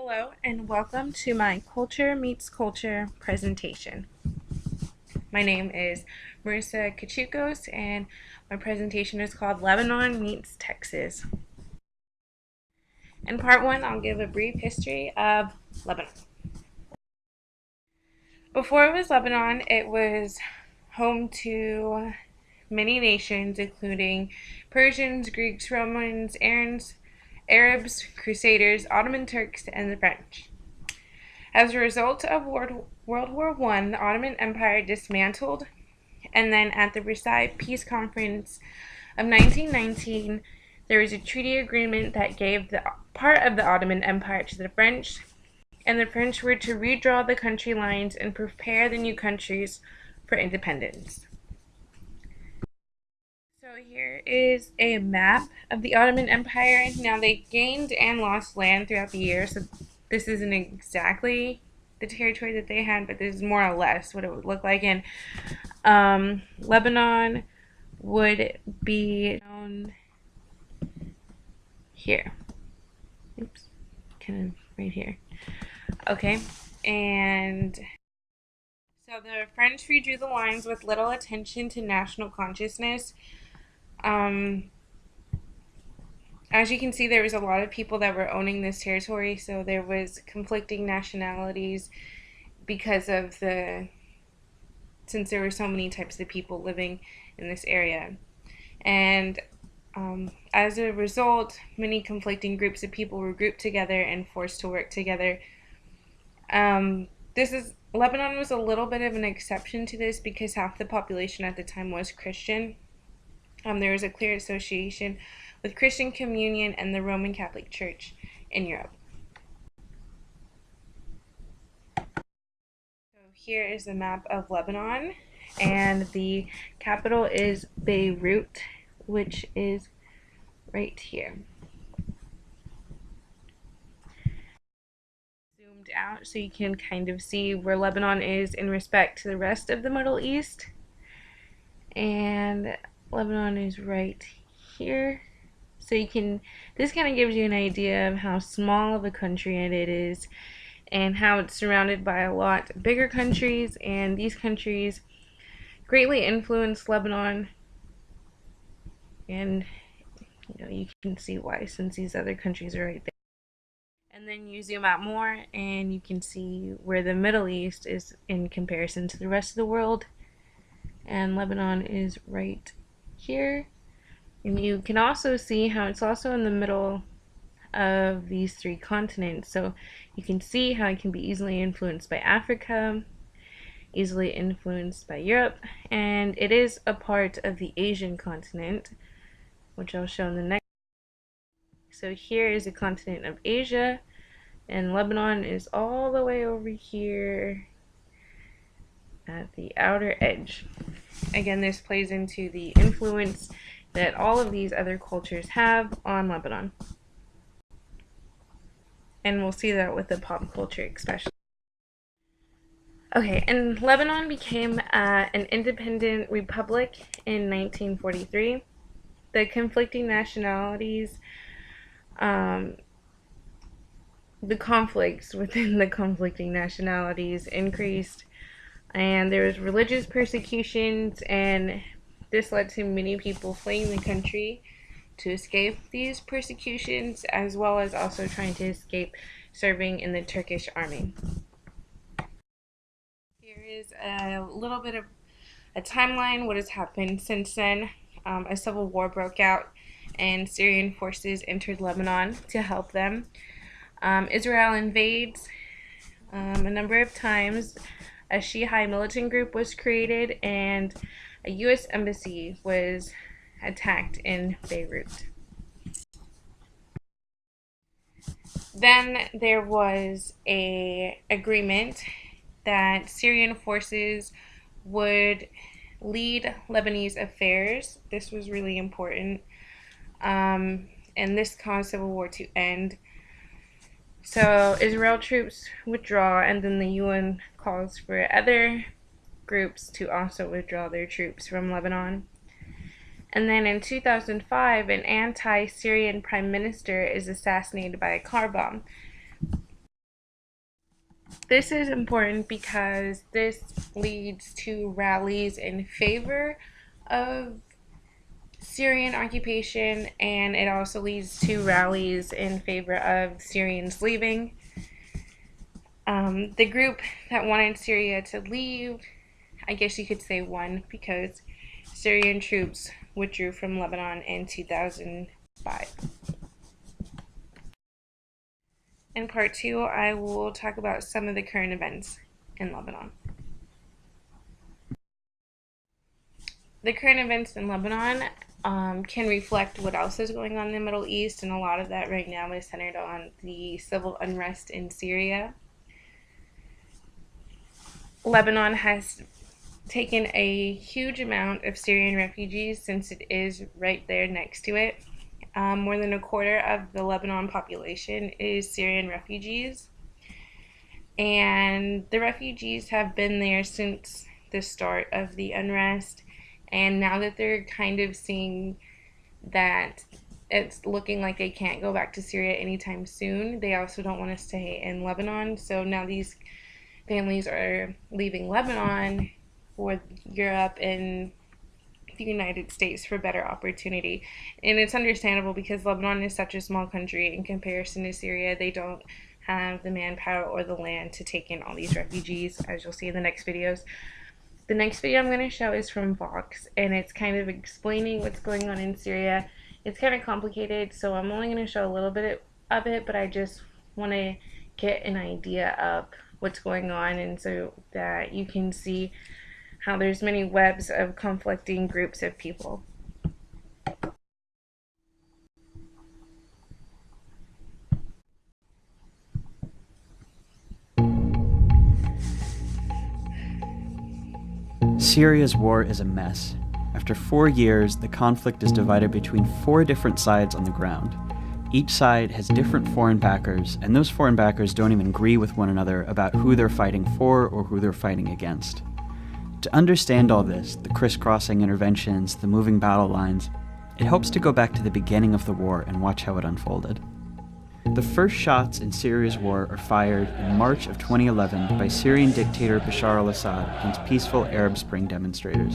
Hello and welcome to my Culture Meets Culture presentation. My name is Marissa Kachukos and my presentation is called Lebanon Meets Texas. In part one, I'll give a brief history of Lebanon. Before it was Lebanon, it was home to many nations, including Persians, Greeks, Romans, Arabs, Crusaders, Ottoman Turks, and the French. As a result of World War I, the Ottoman Empire dismantled, and then at the Versailles Peace Conference of 1919, there was a treaty agreement that gave the part of the Ottoman Empire to the French, and the French were to redraw the country lines and prepare the new countries for independence. So here is a map of the Ottoman Empire. Now they gained and lost land throughout the years, so this isn't exactly the territory that they had, but this is more or less what it would look like. And Lebanon would be down here. Oops, kind of right here. Okay, and so the French redrew the lines with little attention to national consciousness. As you can see, there was a lot of people that were owning this territory, so there was conflicting nationalities because of since there were so many types of people living in this area. And as a result, many conflicting groups of people were grouped together and forced to work together. Lebanon was a little bit of an exception to this because half the population at the time was Christian. There was a clear association with Christian communion and the Roman Catholic Church in Europe. So here is a map of Lebanon, and the capital is Beirut, which is right here. Zoomed out so you can kind of see where Lebanon is in respect to the rest of the Middle East. And Lebanon is right here. So this kind of gives you an idea of how small of a country it is and how it's surrounded by a lot bigger countries, and these countries greatly influenced Lebanon. And you can see why, since these other countries are right there. And then you zoom out more and you can see where the Middle East is in comparison to the rest of the world. And Lebanon is right here. And you can also see how it's also in the middle of these three continents. So you can see how it can be easily influenced by Africa, easily influenced by Europe, and it is a part of the Asian continent, which I'll show in the next. So here is the continent of Asia, and Lebanon is all the way over here at the outer edge. Again, this plays into the influence that all of these other cultures have on Lebanon. And we'll see that with the pop culture especially. Okay, and Lebanon became an independent republic in 1943. The conflicting nationalities, the conflicts within the conflicting nationalities increased, and there was religious persecutions, and this led to many people fleeing the country to escape these persecutions, as well as also trying to escape serving in the Turkish army. Here is a little bit of a timeline, what has happened since then. A civil war broke out and Syrian forces entered Lebanon to help them. Israel invades a number of times. A Shiite militant group was created, and a U.S. embassy was attacked in Beirut. Then there was an agreement that Syrian forces would lead Lebanese affairs. This was really important, and this caused civil war to end. So Israel troops withdraw, and then the UN calls for other groups to also withdraw their troops from Lebanon. And then in 2005, an anti-Syrian prime minister is assassinated by a car bomb. This is important because this leads to rallies in favor of Syrian occupation, and it also leads to rallies in favor of Syrians leaving. The group that wanted Syria to leave, I guess you could say, won because Syrian troops withdrew from Lebanon in 2005. In part two, I will talk about some of the current events in Lebanon. The current events in Lebanon can reflect what else is going on in the Middle East, and a lot of that right now is centered on the civil unrest in Syria. Lebanon has taken a huge amount of Syrian refugees since it is right there next to it. More than a quarter of the Lebanon population is Syrian refugees. And the refugees have been there since the start of the unrest. And now that they're kind of seeing that it's looking like they can't go back to Syria anytime soon, they also don't want to stay in Lebanon. So now these families are leaving Lebanon for Europe and the United States for better opportunity. And it's understandable because Lebanon is such a small country in comparison to Syria. They don't have the manpower or the land to take in all these refugees, as you'll see in the next videos. The next video I'm going to show is from Vox, and it's kind of explaining what's going on in Syria. It's kind of complicated, so I'm only going to show a little bit of it, but I just want to get an idea of what's going on, and so that you can see how there's many webs of conflicting groups of people. Syria's war is a mess. After 4 years, the conflict is divided between 4 different sides on the ground. Each side has different foreign backers, and those foreign backers don't even agree with one another about who they're fighting for or who they're fighting against. To understand all this, the crisscrossing interventions, the moving battle lines, it helps to go back to the beginning of the war and watch how it unfolded. The first shots in Syria's war are fired in March of 2011 by Syrian dictator Bashar al-Assad against peaceful Arab Spring demonstrators.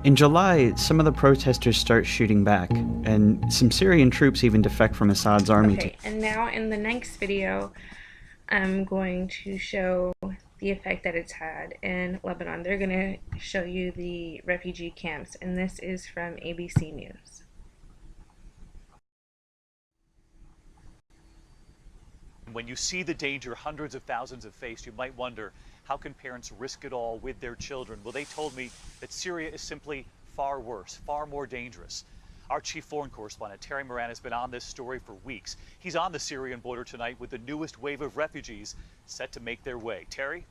In July, some of the protesters start shooting back, and some Syrian troops even defect from Assad's army. Okay, and now in the next video, I'm going to show the effect that it's had in Lebanon. They're going to show you the refugee camps, and this is from ABC News. When you see the danger hundreds of thousands have faced, you might wonder, how can parents risk it all with their children? Well, they told me that Syria is simply far worse, far more dangerous. Our chief foreign correspondent, Terry Moran, has been on this story for weeks. He's on the Syrian border tonight with the newest wave of refugees set to make their way. Terry?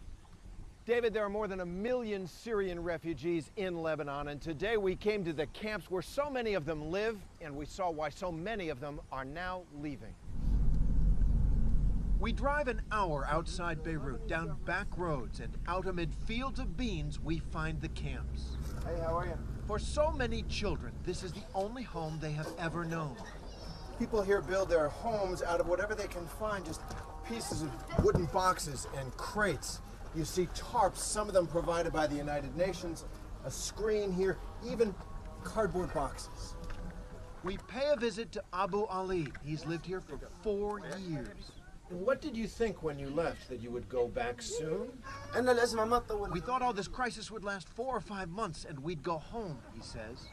David, there are more than 1 million Syrian refugees in Lebanon, and today we came to the camps where so many of them live, and we saw why so many of them are now leaving. We drive an hour outside Beirut, down back roads, and out amid fields of beans, we find the camps. Hey, how are you? For so many children, this is the only home they have ever known. People here build their homes out of whatever they can find, just pieces of wooden boxes and crates. You see tarps, some of them provided by the United Nations, a screen here, even cardboard boxes. We pay a visit to Abu Ali. He's lived here for 4 years. And what did you think when you left, that you would go back soon? We thought all this crisis would last 4 or 5 months and we'd go home, he says.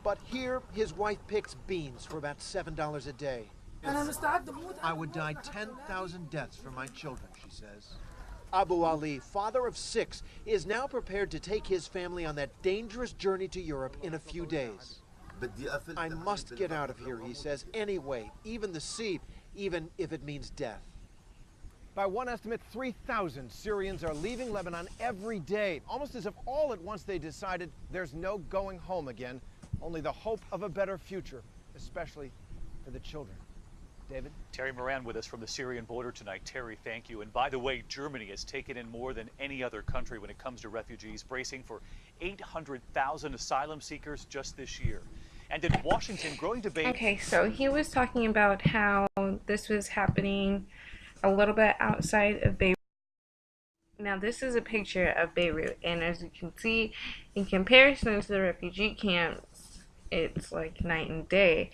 But here, his wife picks beans for about $7 a day. I would die 10,000 deaths for my children, she says. Abu Ali, father of 6, is now prepared to take his family on that dangerous journey to Europe in a few days. I must get out of here, he says, anyway, even the sea, even if it means death. By one estimate, 3,000 Syrians are leaving Lebanon every day, almost as if all at once they decided there's no going home again, only the hope of a better future, especially for the children. David? Terry Moran with us from the Syrian border tonight. Terry, thank you. And by the way, Germany has taken in more than any other country when it comes to refugees, bracing for 800,000 asylum seekers just this year. And in Washington, growing debate. Okay, so he was talking about how this was happening a little bit outside of Beirut. Now, this is a picture of Beirut, and as you can see, in comparison to the refugee camps, it's like night and day.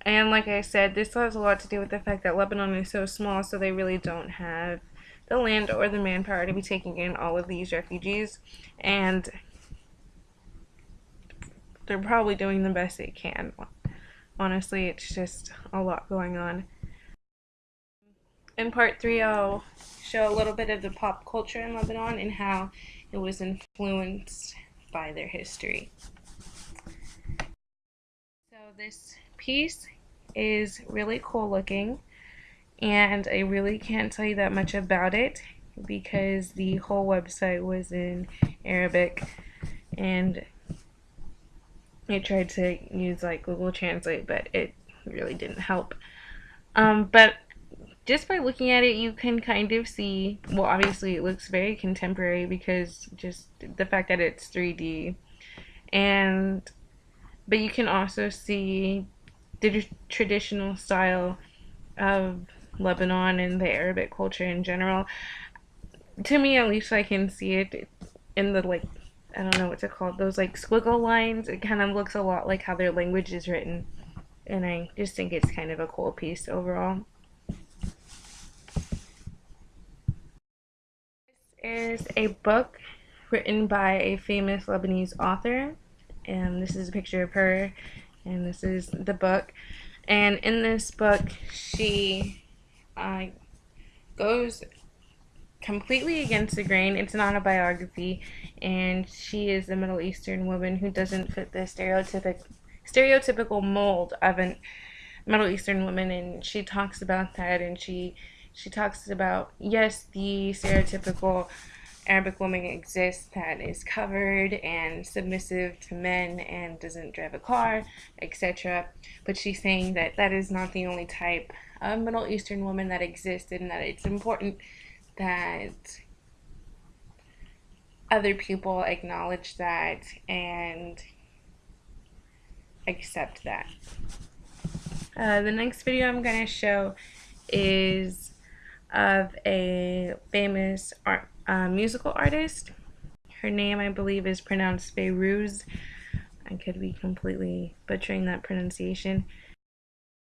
And like I said, this has a lot to do with the fact that Lebanon is so small, so they really don't have the land or the manpower to be taking in all of these refugees. And they're probably doing the best they can. Honestly, it's just a lot going on. In part 3, I'll show a little bit of the pop culture in Lebanon and how it was influenced by their history. So this piece is really cool looking, and I really can't tell you that much about it because the whole website was in Arabic, and I tried to use like Google Translate, but it really didn't help. But just by looking at it, you can kind of see, well, obviously it looks very contemporary because just the fact that it's 3D, but you can also see the traditional style of Lebanon and the Arabic culture in general. To me, at least, I can see it in the, like, I don't know what to call it, those like squiggle lines. It kind of looks a lot like how their language is written, and I just think it's kind of a cool piece overall. This is a book written by a famous Lebanese author, and this is a picture of her, and this is the book. And in this book, she goes completely against the grain. It's not a biography, and she is a Middle Eastern woman who doesn't fit the stereotypical mold of a Middle Eastern woman, and she talks about that, and she talks about, yes, the stereotypical Arabic woman exists that is covered and submissive to men and doesn't drive a car, etc. But she's saying that that is not the only type of Middle Eastern woman that exists, and that it's important that other people acknowledge that and accept that. The next video I'm going to show is of a famous musical artist. Her name, I believe, is pronounced Beirut. I could be completely butchering that pronunciation.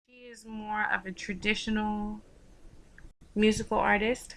She is more of a traditional musical artist.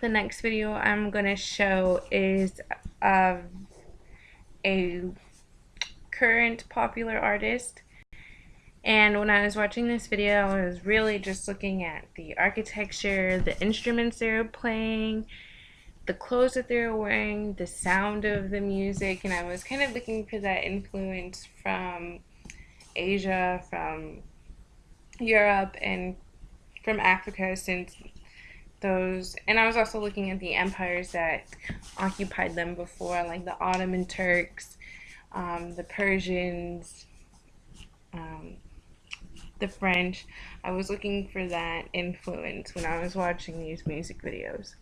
The next video I'm going to show is of a current popular artist, and when I was watching this video, I was really just looking at the architecture, the instruments they were playing, the clothes that they were wearing, the sound of the music, and I was kind of looking for that influence from Asia, from Europe, and from Africa, since those, and I was also looking at the empires that occupied them before, like the Ottoman Turks, the Persians, the French. I was looking for that influence when I was watching these music videos.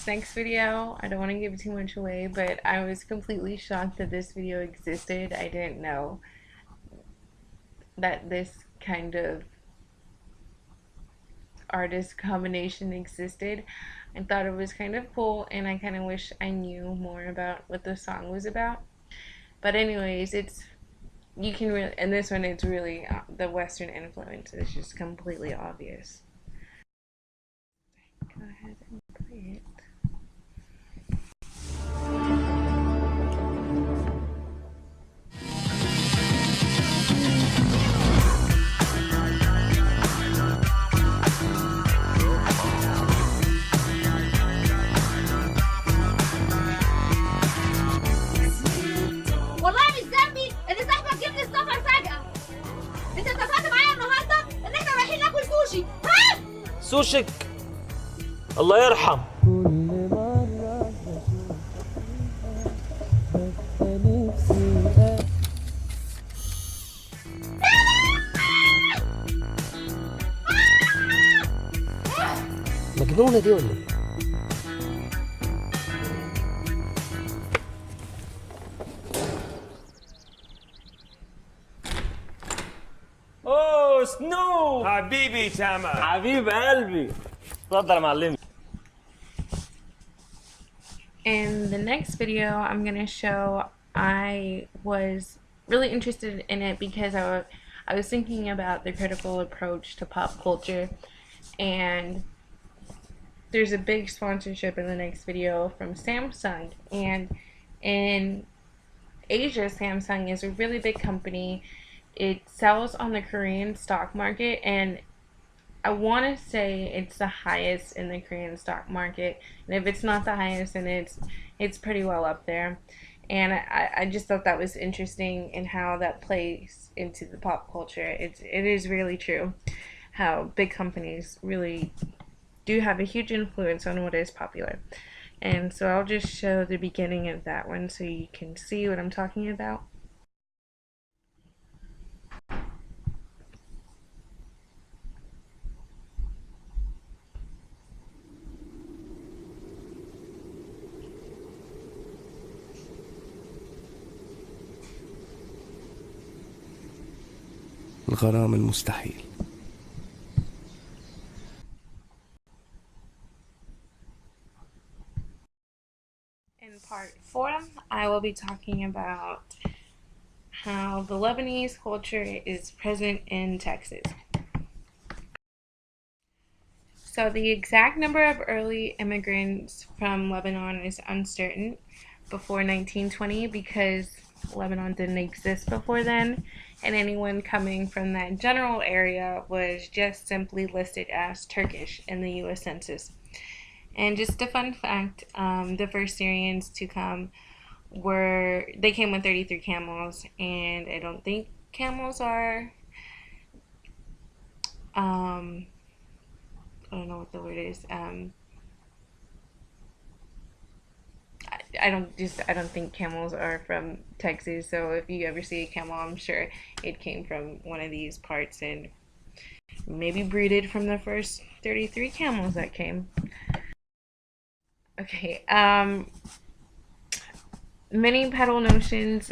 this next video, I don't want to give too much away, but I was completely shocked that this video existed. I didn't know that this kind of artist combination existed. I thought it was kind of cool, and I kind of wish I knew more about what the song was about. But anyways, you can really, in this one, it's really the Western influence is just completely obvious. Go ahead and play it. والله مش ذنبي ان صاحبك جاب لي السفر فجأة. انت اتفقت معايا النهارده ان احنا رايحين ناكل سوشي، ها؟ سوشك الله يرحم. مجنونة دي ولا ايه؟ اوه سنو حبيبي تامر. حبيب قلبي، اتفضل يا معلمي. In the next video, I'm going to show I was really interested in it because I was thinking about the critical approach to pop culture, and there's a big sponsorship in the next video from Samsung. And in Asia, Samsung is a really big company. It sells on the Korean stock market, and I want to say it's the highest in the Korean stock market, and if it's not the highest, then it's pretty well up there. And I just thought that was interesting in how that plays into the pop culture. It is really true how big companies really do have a huge influence on what is popular. And so I'll just show the beginning of that one so you can see what I'm talking about. الغرام المستحيل. In part 4, I will be talking about how the Lebanese culture is present in Texas. So the exact number of early immigrants from Lebanon is uncertain before 1920 because Lebanon didn't exist before then, and anyone coming from that general area was just simply listed as Turkish in the U.S. Census. And just a fun fact, the first Syrians to come they came with 33 camels, and I don't think camels are, I don't know what the word is, I don't think camels are from Texas, so if you ever see a camel, I'm sure it came from one of these parts and maybe breeded from the first 33 camels that came. Okay, many peddled notions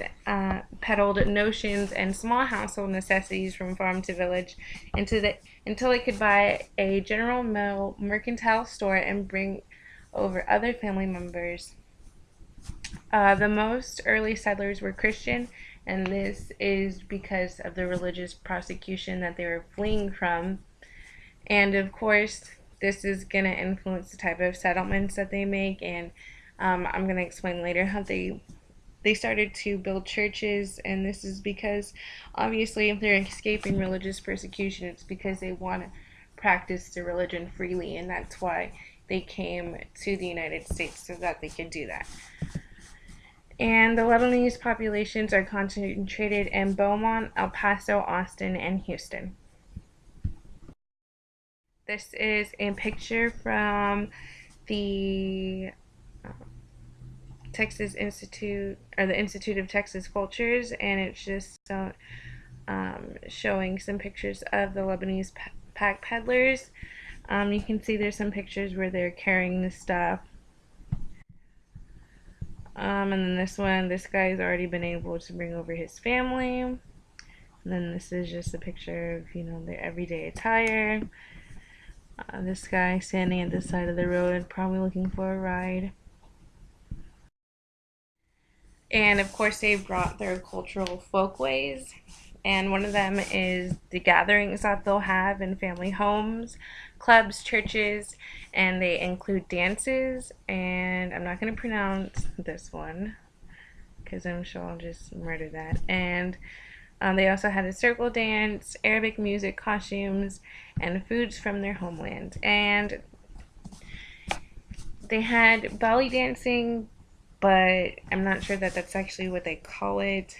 and small household necessities from farm to village until they could buy a general mill mercantile store and bring over other family members. The most early settlers were Christian, and this is because of the religious persecution that they were fleeing from. And of course, this is going to influence the type of settlements that they make, and I'm going to explain later how they started to build churches, and this is because obviously if they're escaping religious persecution, it's because they want to practice their religion freely, and that's why they came to the United States, so that they could do that. And the Lebanese populations are concentrated in Beaumont, El Paso, Austin, and Houston. This is a picture from the Texas Institute, or the Institute of Texas Cultures, and it's just showing some pictures of the Lebanese pack peddlers. You can see there's some pictures where they're carrying the stuff And then this guy's already been able to bring over his family. And then this is just a picture of, their everyday attire. This guy standing at the side of the road, probably looking for a ride. And of course, they brought their cultural folkways. And one of them is the gatherings that they'll have in family homes, clubs, churches, and they include dances. And I'm not going to pronounce this one because I'm sure I'll just murder that. And they also had a circle dance, Arabic music, costumes, and foods from their homeland. And they had belly dancing, but I'm not sure that that's actually what they call it.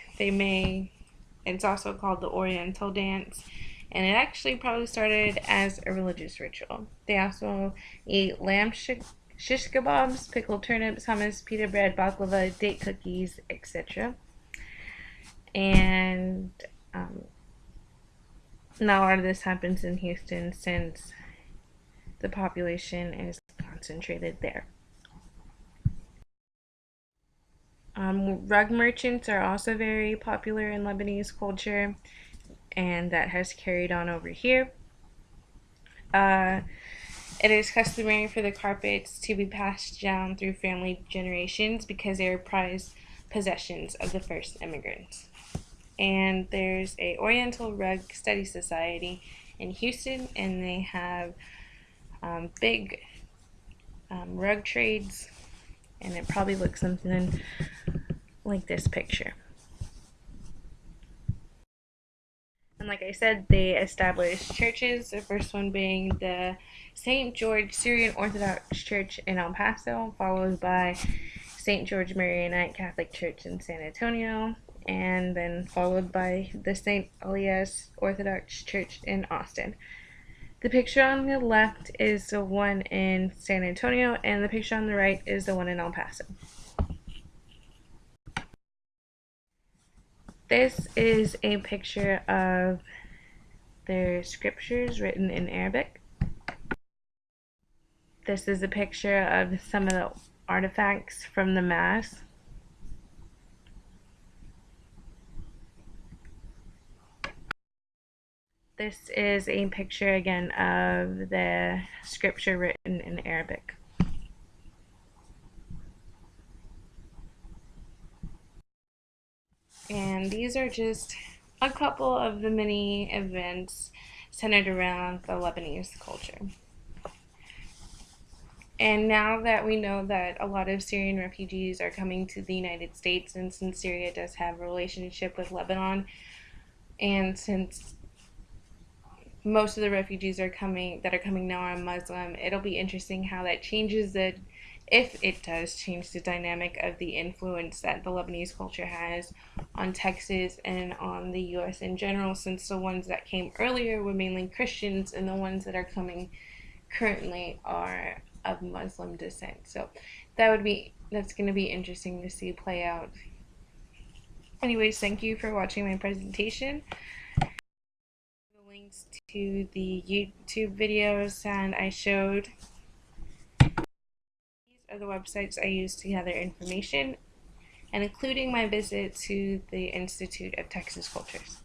It's also called the Oriental dance, and it actually probably started as a religious ritual. They also eat lamb shish kebabs, pickled turnips, hummus, pita bread, baklava, date cookies, etc. And now a lot of this happens in Houston since the population is concentrated there. Rug merchants are also very popular in Lebanese culture, and that has carried on over here. It is customary for the carpets to be passed down through family generations because they are prized possessions of the first immigrants. And there's a Oriental Rug Study Society in Houston, and they have big rug trades, and it probably looks something like this picture. And like I said, they established churches, the first one being the St. George Syrian Orthodox Church in El Paso, followed by St. George Maronite Catholic Church in San Antonio, and then followed by the St. Elias Orthodox Church in Austin. The picture on the left is the one in San Antonio, and the picture on the right is the one in El Paso. This is a picture of their scriptures written in Arabic. This is a picture of some of the artifacts from the Mass. This is a picture again of the scripture written in Arabic. And these are just a couple of the many events centered around the Lebanese culture. And now that we know that a lot of Syrian refugees are coming to the United States, and since Syria does have a relationship with Lebanon, and since most of the refugees that are coming now are Muslim, it'll be interesting how that changes if it does change the dynamic of the influence that the Lebanese culture has on Texas and on the U.S. in general, since the ones that came earlier were mainly Christians and the ones that are coming currently are of Muslim descent. So that's going to be interesting to see play out. Anyways, thank you for watching my presentation. The links to the YouTube videos and I showed. These are the websites I use to gather information, and including my visit to the Institute of Texas Cultures.